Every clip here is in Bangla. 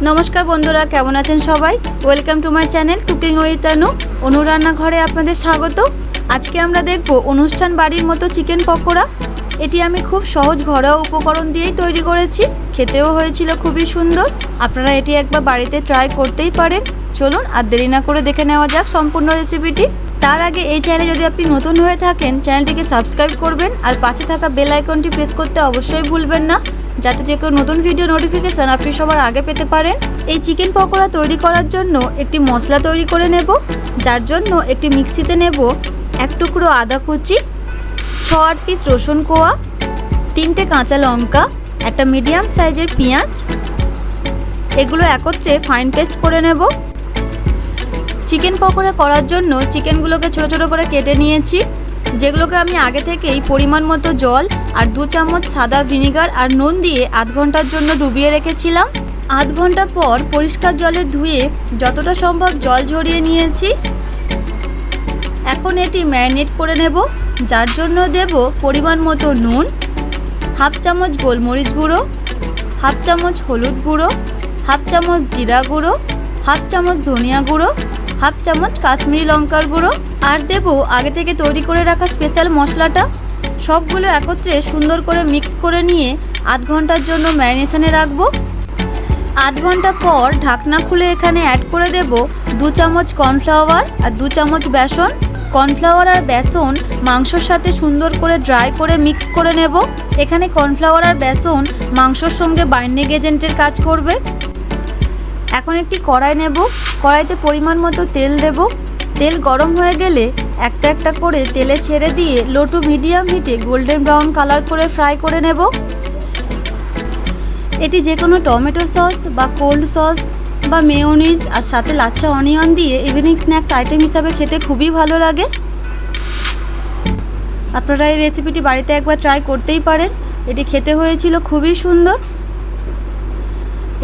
नमस्कार बंधुरा केमन आছেন সবাই। Welcome to my channel cooking with Anu. Anu রান্নাঘরে আপনাদের স্বাগত। আজকে আমরা দেখব অনুষ্ঠান বাড়ির মতো চিকেন পকোড়া। এটি আমি খুব সহজ ঘরোয়া উপকরণ দিয়েই তৈরি করেছি। খেতেও হয়েছিল খুবই সুন্দর। আপনারা এটি একবার বাড়িতে ট্রাই করতেই পারেন। চলুন আর দেরি না করে দেখে নেওয়া যাক সম্পূর্ণ রেসিপিটি। তার আগে এই চ্যানেলে যদি আপনি নতুন হয়ে থাকেন চ্যানেলটিকে সাবস্ক্রাইব করবেন আর পাশে থাকা বেল আইকনটি প্রেস করতে অবশ্যই ভুলবেন না, যাতে যে কোনো নতুন ভিডিও নোটিফিকেশান আপনি সবার আগে পেতে পারেন। এই চিকেন পকোড়া তৈরি করার জন্য একটি মশলা তৈরি করে নেব, যার জন্য একটি মিক্সিতে নেব এক টুকরো আদা কুচি, 6-8 পিস রসুন কোয়া, 3টে কাঁচা লঙ্কা, একটা মিডিয়াম সাইজের পেঁয়াজ। এগুলো একত্রে ফাইন পেস্ট করে নেব। চিকেন পকোড়া করার জন্য চিকেনগুলোকে ছোটো ছোটো করে কেটে নিয়েছি, যেগুলোকে আমি আগে থেকেই পরিমাণ মতো জল আর 2 চামচ সাদা ভিনিগার আর নুন দিয়ে আধ ঘন্টার জন্য ডুবিয়ে রেখেছিলাম। আধ ঘন্টা পর পরিষ্কার জলে ধুয়ে যতটা সম্ভব জল ঝরিয়ে নিয়েছি। এখন এটি ম্যারিনেট করে নেব, যার জন্য দেব পরিমাণ মতো নুন, 1/2 চামচ গোলমরিচ গুঁড়ো, 1/2 চামচ হলুদ গুঁড়ো, 1/2 চামচ জিরা গুঁড়ো, 1/2 চামচ ধনিয়া গুঁড়ো, 1/2 চামচ কাশ্মীরি লঙ্কার গুঁড়ো, আর দেব আগে থেকে তৈরি করে রাখা স্পেশাল মশলাটা। সবগুলো একত্রে সুন্দর করে মিক্স করে নিয়ে আধ ঘন্টার জন্য ম্যারিনেশনে রাখবো। আধ ঘন্টা পর ঢাকনা খুলে এখানে অ্যাড করে দেব 2 চামচ কর্নফ্লাওয়ার আর 2 চামচ বেসন। কর্নফ্লাওয়ার আর বেসন মাংসর সাথে সুন্দর করে ড্রাই করে মিক্স করে নেব। এখানে কর্নফ্লাওয়ার আর বেসন মাংসর সঙ্গে বাইন্ডিং এজেন্টের কাজ করবে। এখন একটি কড়াই নেব, কড়াইতে পরিমাণ মতো তেল দেব। তেল গরম হয়ে গেলে একটা একটা করে তেলে ছেড়ে দিয়ে লো টু মিডিয়াম হিটে গোল্ডেন ব্রাউন কালার করে ফ্রাই করে নেব। এটি যে কোনো টমেটো সস বা কোল্ড সস বা মেয়োনিজ আর সাথে লাচ্ছা অনিয়ন দিয়ে ইভিনিং স্ন্যাক্স আইটেম হিসাবে খেতে খুবই ভালো লাগে। আপনারা এই রেসিপিটি বাড়িতে একবার ট্রাই করতেই পারেন। এটি খেতে হয়েছিল খুবই সুন্দর।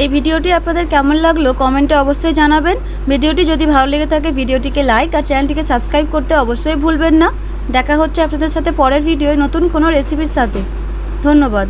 এই ভিডিওটি আপনাদের কেমন লাগলো কমেন্টে অবশ্যই জানাবেন। ভিডিওটি যদি ভালো লেগে থাকে ভিডিওটিকে লাইক আর চ্যানেলটিকে সাবস্ক্রাইব করতে অবশ্যই ভুলবেন না। দেখা হচ্ছে আপনাদের সাথে পরের ভিডিওয় নতুন কোনো রেসিপির সাথে। ধন্যবাদ।